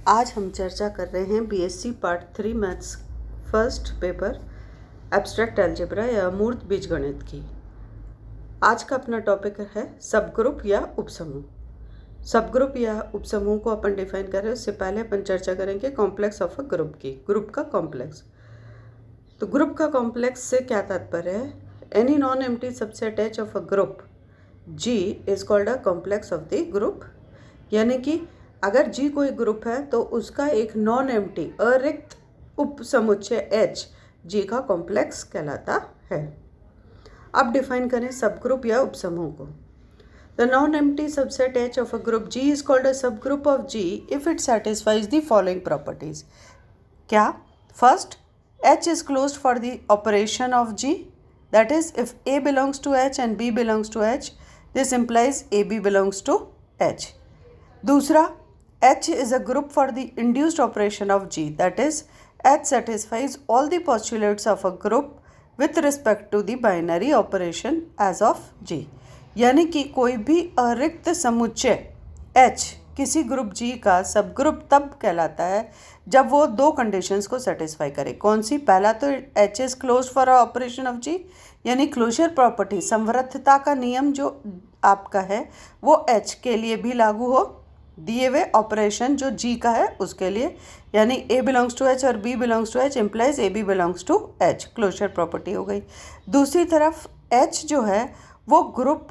आज हम चर्चा कर रहे हैं BSc part 3 maths first paper abstract algebra या अमूर्त बीजगणित की। आज का अपना टॉपिक है सब ग्रुप या उपसमूह। सब ग्रुप या उपसमूह को अपन डिफाइन कर रहे हैं, उससे पहले अपन चर्चा करेंगे कॉम्प्लेक्स ऑफ अ ग्रुप की। ग्रुप का कॉम्प्लेक्स, तो ग्रुप का कॉम्प्लेक्स से क्या तात्पर्य है? Any non empty subset H of a group G is called a complex of the group. यानी कि अगर जी कोई ग्रुप है तो उसका एक नॉन एम्प्टी अरिक्त उपसमुच्चय एच जी का कॉम्प्लेक्स कहलाता है। अब डिफाइन करें सब ग्रुप या उपसमूह को। The non empty subset H of a group G is called a subgroup of G if it satisfies the following properties. क्या? First, H is closed for the operation of G, that is if A belongs to H and B belongs to H, this implies A B belongs to H. दूसरा, H is a group for the induced operation of G, that is, H satisfies all the postulates of a group with respect to the binary operation as of G। यानी कि कोई भी अरिक्त समुच्चय H किसी group G का सब group तब कहलाता है जब वो दो कंडीशंस को सेटिस्फाई करे। कौन सी? पहला तो H is closed for operation of G, यानी क्लोजर प्रॉपर्टी, संवृद्धता का नियम जो आपका है वो H के लिए भी लागू हो दिए हुए ऑपरेशन जो जी का है उसके लिए, यानी ए बिलोंग्स टू एच और B belongs to H implies A B belongs to H, closure property हो गई। दूसरी तरफ एच जो है वो ग्रुप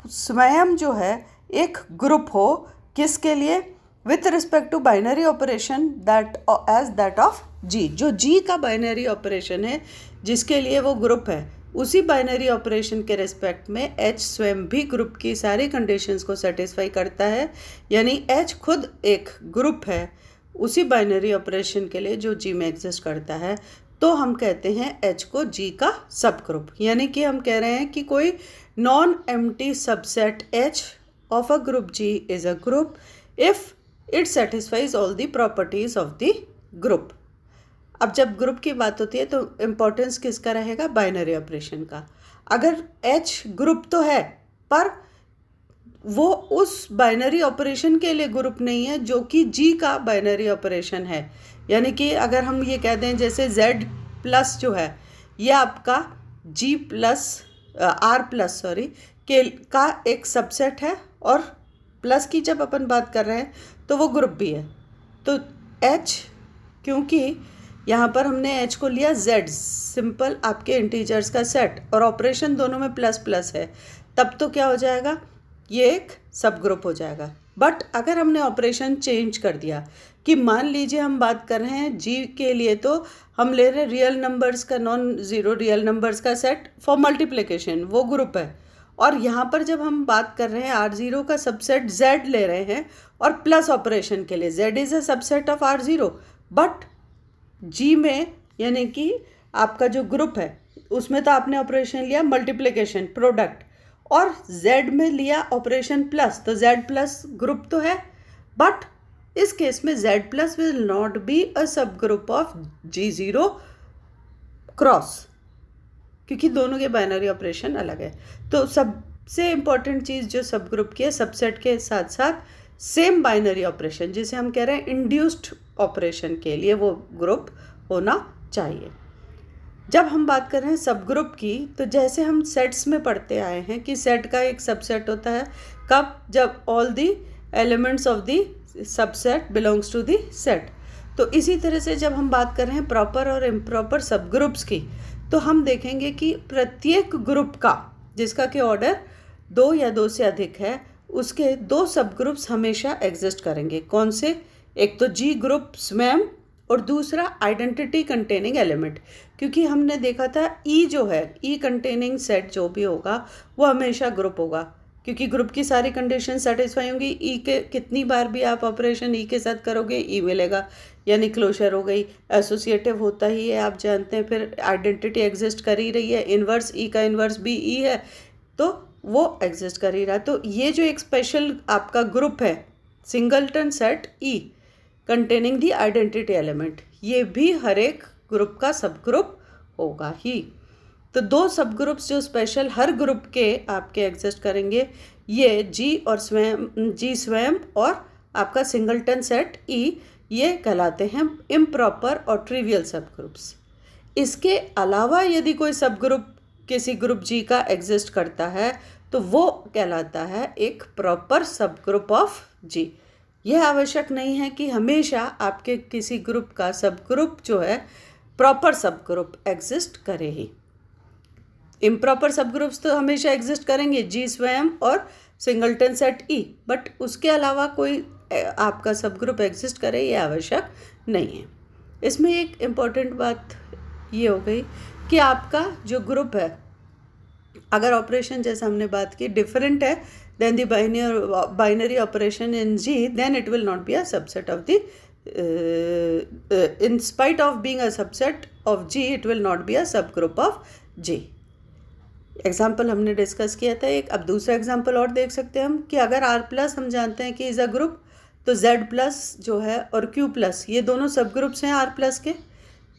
स्वयं जो है एक ग्रुप हो, किसके लिए? With respect to binary operation that as that of G, जो जी का बाइनरी ऑपरेशन है जिसके लिए वो ग्रुप है, उसी बाइनरी ऑपरेशन के रिस्पेक्ट में एच स्वयं भी ग्रुप की सारी कंडीशंस को सेटिस्फाई करता है। यानी एच खुद एक ग्रुप है उसी बाइनरी ऑपरेशन के लिए जो जी में एग्जिस्ट करता है, तो हम कहते हैं एच को जी का सब ग्रुप। यानी कि हम कह रहे हैं कि कोई non empty subset H of a group G is a group if it satisfies all the properties of the group. अब जब ग्रुप की बात होती है तो इम्पोर्टेंस किसका रहेगा? बाइनरी ऑपरेशन का। अगर H ग्रुप तो है पर वो उस बाइनरी ऑपरेशन के लिए ग्रुप नहीं है जो कि G का बाइनरी ऑपरेशन है। यानी कि अगर हम ये कह दें जैसे Z प्लस जो है ये आपका G प्लस R प्लस के का एक सबसेट है और प्लस की जब अपन बात कर रहे हैं तो वो ग्रुप भी है। तो H, क्योंकि यहाँ पर हमने H को लिया Z, सिंपल आपके इंटीजर्स का सेट, और ऑपरेशन दोनों में प्लस प्लस है, तब तो क्या हो जाएगा? ये एक सब ग्रुप हो जाएगा। बट अगर हमने ऑपरेशन चेंज कर दिया कि मान लीजिए हम बात कर रहे हैं G के लिए, तो हम ले रहे हैं रियल नंबर्स का नॉन ज़ीरो रियल नंबर्स का सेट फॉर मल्टीप्लिकेशन, वो ग्रुप है। और यहाँ पर जब हम बात कर रहे हैं R0 का सबसेट Z ले रहे हैं और प्लस ऑपरेशन के लिए Z is a subset of R0, but G में यानी कि आपका जो ग्रुप है उसमें तो आपने ऑपरेशन लिया मल्टीप्लिकेशन प्रोडक्ट, और Z में लिया ऑपरेशन प्लस, तो Z प्लस ग्रुप तो है, बट इस केस में Z plus will not be a subgroup of G0 cross, क्योंकि दोनों के बाइनरी ऑपरेशन अलग है। तो सबसे इम्पॉर्टेंट चीज़ जो सब ग्रुप की है, सबसेट के साथ साथ सेम बाइनरी ऑपरेशन, जिसे हम कह रहे हैं इंड्यूस्ड ऑपरेशन के लिए वो ग्रुप होना चाहिए। जब हम बात कर रहे हैं सब ग्रुप की, तो जैसे हम सेट्स में पढ़ते आए हैं कि सेट का एक सबसेट होता है कब? जब all the elements of the subset belongs to the set. तो इसी तरह से जब हम बात कर रहे हैं प्रॉपर और इम्प्रॉपर सब ग्रुप्स की, तो हम देखेंगे कि प्रत्येक ग्रुप का जिसका कि ऑर्डर 2 या 2 से अधिक है, उसके 2 सब ग्रुप्स हमेशा एग्जिस्ट करेंगे। कौन से? एक तो जी ग्रुप स्वयं और दूसरा आइडेंटिटी कंटेनिंग एलिमेंट, क्योंकि हमने देखा था ई जो है, ई कंटेनिंग सेट जो भी होगा वो हमेशा ग्रुप होगा, क्योंकि ग्रुप की सारी कंडीशन सेटिस्फाई होंगी। ई के कितनी बार भी आप ऑपरेशन ई के साथ करोगे ई मिलेगा, यानी क्लोजर हो गई। एसोसिएटिव होता ही है, आप जानते हैं। फिर आइडेंटिटी एग्जिस्ट कर ही रही है, इन्वर्स ई का इन्वर्स भी ई है, तो वो एग्जिस्ट कर ही रहा। तो ये जो एक स्पेशल आपका ग्रुप है सिंगलटन सेट ई कंटेनिंग दी आइडेंटिटी एलिमेंट, ये भी हर एक ग्रुप का सब ग्रुप होगा ही। तो 2 सब ग्रुप्स जो स्पेशल हर ग्रुप के आपके एग्जिस्ट करेंगे, ये जी और स्वयं, जी स्वयं और आपका सिंगलटन सेट ई, ये कहलाते हैं इम्प्रॉपर और ट्रिवियल सब ग्रुप्स। इसके अलावा यदि कोई सब ग्रुप किसी ग्रुप जी का एग्जिस्ट करता है तो वो कहलाता है एक प्रॉपर सब ग्रुप ऑफ जी। यह आवश्यक नहीं है कि हमेशा आपके किसी ग्रुप का सब ग्रुप जो है प्रॉपर सब ग्रुप एग्जिस्ट करे ही। इम्प्रॉपर सब ग्रुप्स तो हमेशा एग्जिस्ट करेंगे, जी स्वयं और सिंगलटन सेट ई, बट उसके अलावा कोई आपका सब ग्रुप एग्जिस्ट करे ये आवश्यक नहीं है। इसमें एक इम्पॉर्टेंट बात ये हो गई कि आपका जो ग्रुप है, अगर ऑपरेशन जैसे हमने बात की डिफरेंट है then the binary operation in G, then it will not be a subset of the in spite of being a subset of G, it will not be a subgroup of G। Example हमने discuss किया था एक। अब दूसरा example और देख सकते हैं हम कि अगर R प्लस हम जानते हैं कि इज़ अ ग्रुप, तो Z प्लस जो है और Q प्लस ये दोनों सब ग्रुप्स हैं R प्लस के,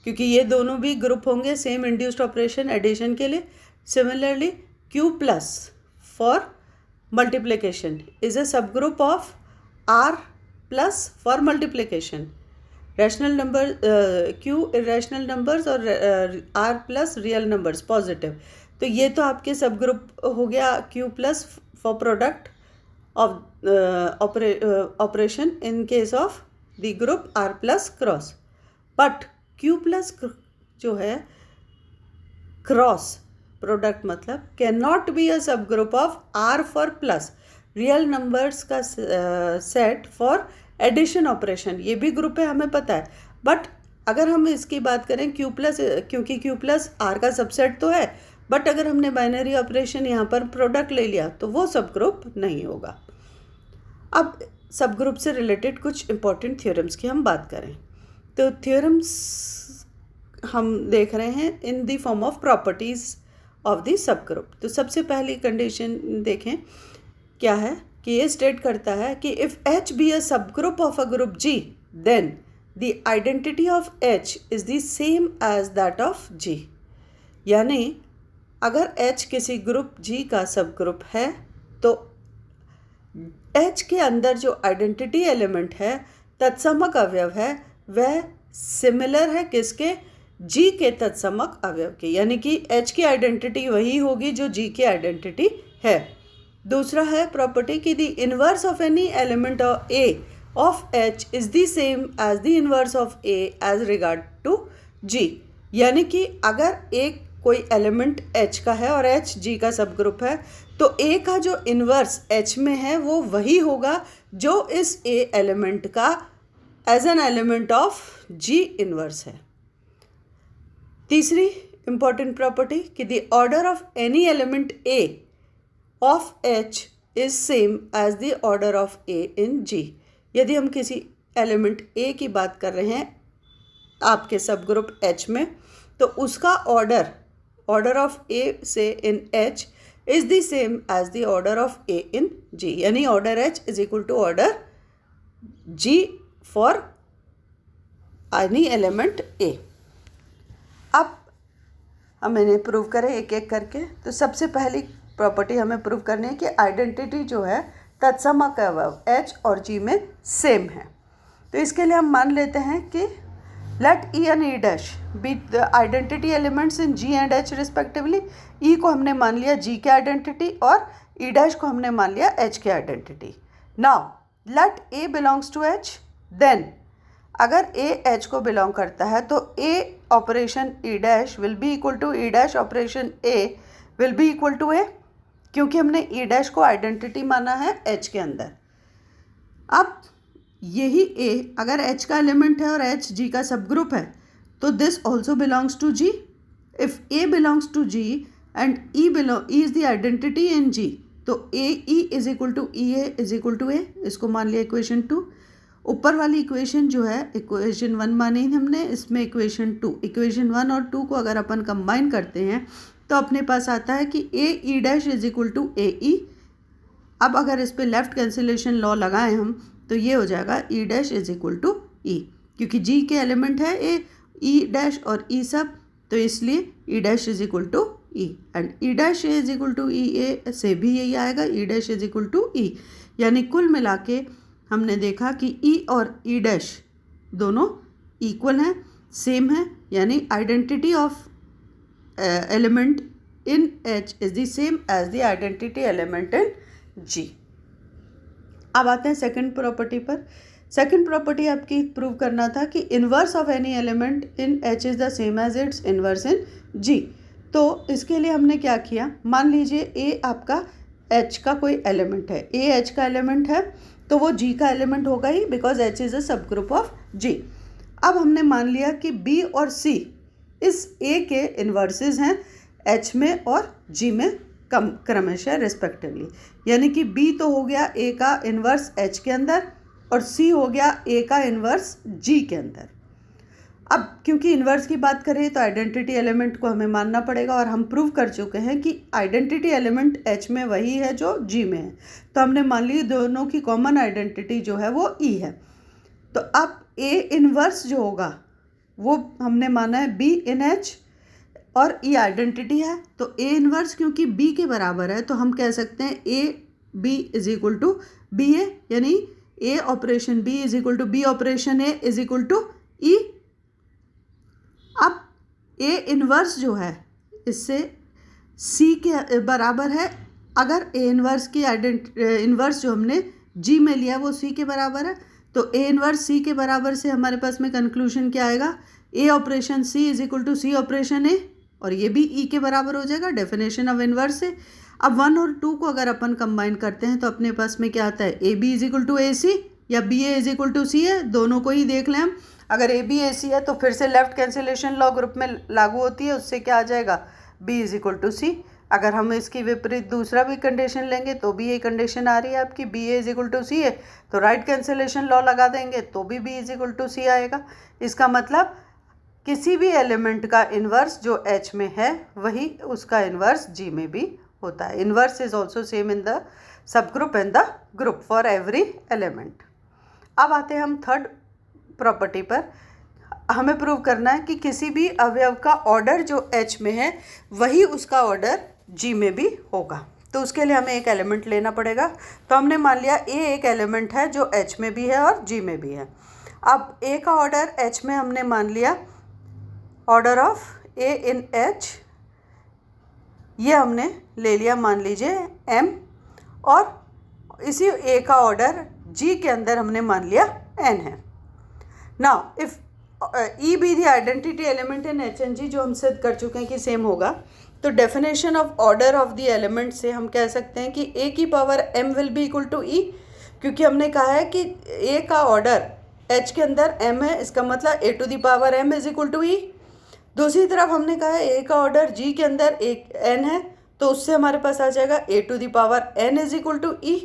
क्योंकि ये दोनों भी ग्रुप होंगे सेम इंड्यूस्ड ऑपरेशन एडिशन के लिए। Similarly Q plus for multiplication is a subgroup of R plus for multiplication. Rational number Q irrational numbers और R plus real numbers positive, तो ये तो आपके सब ग्रुप हो गया Q plus for product of operation in case of the group R plus cross. But Q plus जो है cross product मतलब can not be a subgroup of R for plus real numbers का set for addition operation. ये भी group है हमें पता है, बट अगर हम इसकी बात करें Q प्लस, क्योंकि Q प्लस R का सबसेट तो है, बट अगर हमने बाइनरी ऑपरेशन यहाँ पर प्रोडक्ट ले लिया तो वो सब ग्रुप नहीं होगा। अब सब ग्रुप से रिलेटेड कुछ इंपॉर्टेंट थ्योरम्स की हम बात करें तो थ्योरम्स हम देख रहे हैं in the form of properties of the sub group. तो सबसे पहली कंडीशन देखें क्या है कि ये स्टेट करता है कि if H be a subgroup of a group G, then the identity of H is the same as that of G। यानी अगर H किसी ग्रुप G का सब ग्रुप है तो H के अंदर जो आइडेंटिटी एलिमेंट है, तत्समक अवयव है, वह सिमिलर है किसके? G के तत्समक अवयव के, यानी कि H की आइडेंटिटी वही होगी जो G की आइडेंटिटी है। दूसरा है प्रॉपर्टी कि the inverse of any element of A of H is the same as the inverse of A as regard to G। यानी कि अगर एक कोई एलिमेंट H का है और H G का सब ग्रुप है तो A का जो इन्वर्स H में है वो वही होगा जो इस A एलिमेंट का as an element of G inverse है। तीसरी इंपॉर्टेंट प्रॉपर्टी कि the order of any element A of H is same as the order of A in G। यदि हम किसी एलिमेंट A की बात कर रहे हैं आपके सब ग्रुप H में, तो उसका ऑर्डर ऑफ A से in H is the same as the order of A in G। यानी order H is equal to order G for any element A। अब हम इन्हें प्रूव करें एक एक करके। तो सबसे पहली प्रॉपर्टी हमें प्रूव करनी है कि आइडेंटिटी जो है तत्समक अवयव H और G में सेम है। तो इसके लिए हम मान लेते हैं कि let E and E dash be the identity elements in G and H respectively. E को हमने मान लिया G की आइडेंटिटी और E डैश को हमने मान लिया H की identity. Now let A belongs to H, then अगर A H को बिलोंग करता है तो A operation E dash will be equal to E dash operation A will be equal to A, क्योंकि हमने E डैश को identity माना है H के अंदर। अब यही A अगर H का एलिमेंट है और H G का सब ग्रुप है तो this also belongs to G। If A belongs to G and E is the identity in G, तो A E is equal to E A is equal to A। इसको मान लिया equation 2। ऊपर वाली इक्वेशन जो है इक्वेशन 1 मानी हमने, इसमें इक्वेशन 2, इक्वेशन 1 और 2 को अगर अपन कंबाइन करते हैं तो अपने पास आता है कि A E dash is equal to A E। अब अगर इस पे लेफ्ट कैंसिलेशन लॉ लगाएं हम तो ये हो जाएगा E dash is equal to E, क्योंकि G के एलिमेंट है A E डैश और E सब, तो इसलिए E dash is equal to E and E dash is equal to E A से भी यही आएगा E dash is equal to E। यानी कुल मिला के हमने देखा कि E और E डैश दोनों इक्वल हैं, सेम है, यानी identity of element in H is the same as the identity element in G। अब आते हैं सेकंड प्रॉपर्टी पर। सेकंड प्रॉपर्टी आपकी प्रूव करना था कि inverse of any element in H is the same as its inverse in G। तो इसके लिए हमने क्या किया, मान लीजिए A आपका H का कोई एलिमेंट है, A H का एलिमेंट है तो वो G का एलिमेंट होगा ही, because H is a subgroup of G। अब हमने मान लिया कि B और C इस A के इन्वर्सेस हैं H में और G में क्रमशः रिस्पेक्टिवली, यानी कि B तो हो गया A का इन्वर्स H के अंदर और C हो गया A का इन्वर्स G के अंदर। अब क्योंकि इन्वर्स की बात करें तो आइडेंटिटी एलिमेंट को हमें मानना पड़ेगा, और हम प्रूव कर चुके हैं कि आइडेंटिटी एलिमेंट H में वही है जो G में है। तो हमने मान ली दोनों की कॉमन आइडेंटिटी जो है वो E है। तो अब A इन्वर्स जो होगा वो हमने माना है B इन H, और E आइडेंटिटी है। तो A इन्वर्स क्योंकि B के बराबर है तो हम कह सकते हैं A B is equal to B A, यानी A operation B is equal to B operation A is equal to E। अब A इन्वर्स जो है इससे C के बराबर है। अगर A इन्वर्स की इन्वर्स जो हमने G में लिया वो C के बराबर है, तो A इन्वर्स C के बराबर से हमारे पास में कंक्लूजन क्या आएगा, A operation C is equal to C operation A, और ये भी E के बराबर हो जाएगा डेफिनेशन ऑफ इन्वर्स से। अब 1 और 2 को अगर अपन कंबाइन करते हैं तो अपने पास में क्या आता है, AB is equal to AC या BA is equal to C है। दोनों को ही देख लें हम, अगर AB AC है तो फिर से लेफ्ट कैंसिलेशन लॉ ग्रुप में लागू होती है, उससे क्या आ जाएगा B is equal to C। अगर हम इसकी विपरीत दूसरा भी कंडीशन लेंगे तो भी ये कंडीशन आ रही है आपकी BA is equal to C है, तो राइट कैंसिलेशन लॉ लगा देंगे तो भी B is equal to C आएगा। इसका मतलब किसी भी एलिमेंट का इन्वर्स जो H में है वही उसका इन्वर्स G में भी होता है। Inverse is also same in the sub group and the group for every element. अब आते हैं हम थर्ड प्रॉपर्टी पर। हमें प्रूव करना है कि किसी भी अवयव का ऑर्डर जो H में है वही उसका ऑर्डर G में भी होगा। तो उसके लिए हमें एक एलिमेंट लेना पड़ेगा। तो हमने मान लिया A एक एलिमेंट है जो H में भी है और G में भी है। अब A का ऑर्डर H में हमने मान लिया order of A in H, ये हमने ले लिया मान लीजिए M, और इसी A का ऑर्डर G के अंदर हमने मान लिया N है। Now if E be the identity element in H and G, जो हम सिद्ध कर चुके हैं कि सेम होगा, तो definition of order of the element से हम कह सकते हैं कि A की power M will be equal to E, क्योंकि हमने कहा है कि A का ऑर्डर H के अंदर M है, इसका मतलब A to the power M is equal to E। दूसरी तरफ हमने कहा है A का ऑर्डर G के अंदर एक N है, तो उससे हमारे पास आ जाएगा A to the power N is equal to E।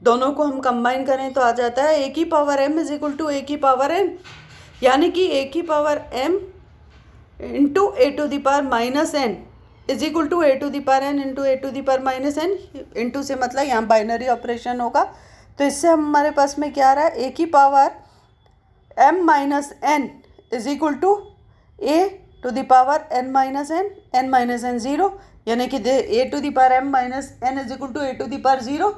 दोनों को हम कंबाइन करें तो आ जाता है A की power M is equal to A की पावर N, यानी कि A की power M into A to the power minus N is equal to A to the power N into A to the power minus N। Into से मतलब यहाँ binary operation होगा, तो इससे हमारे पास में क्या आ रहा है, A की power M minus N is equal to A to the power N minus N 0, यानी कि A to the power M minus N is equal to A to the power 0,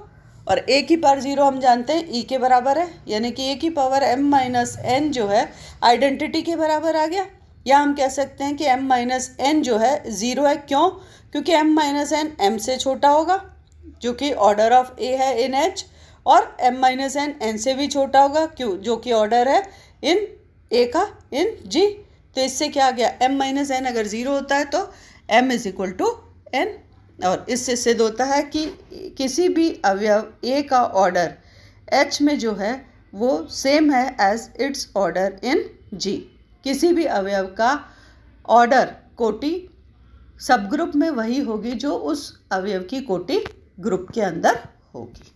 और A की पावर 0 हम जानते हैं E के बराबर है, यानी कि A की पावर M माइनस N जो है आइडेंटिटी के बराबर आ गया। या हम कह सकते हैं कि M माइनस N जो है 0 है, क्यों, क्योंकि M माइनस N M से छोटा होगा, जो कि ऑर्डर ऑफ A है इन H, और M माइनस N N से भी छोटा होगा, क्यों, जो कि ऑर्डर है इन A का इन G। तो इससे क्या आ गया, M माइनस N अगर 0 होता है तो M is equal to N, और इससे सिद्ध होता है कि किसी भी अवयव A का ऑर्डर H में जो है वो सेम है as its order in G। किसी भी अवयव का ऑर्डर कोटि सब ग्रुप में वही होगी जो उस अवयव की कोटि ग्रुप के अंदर होगी।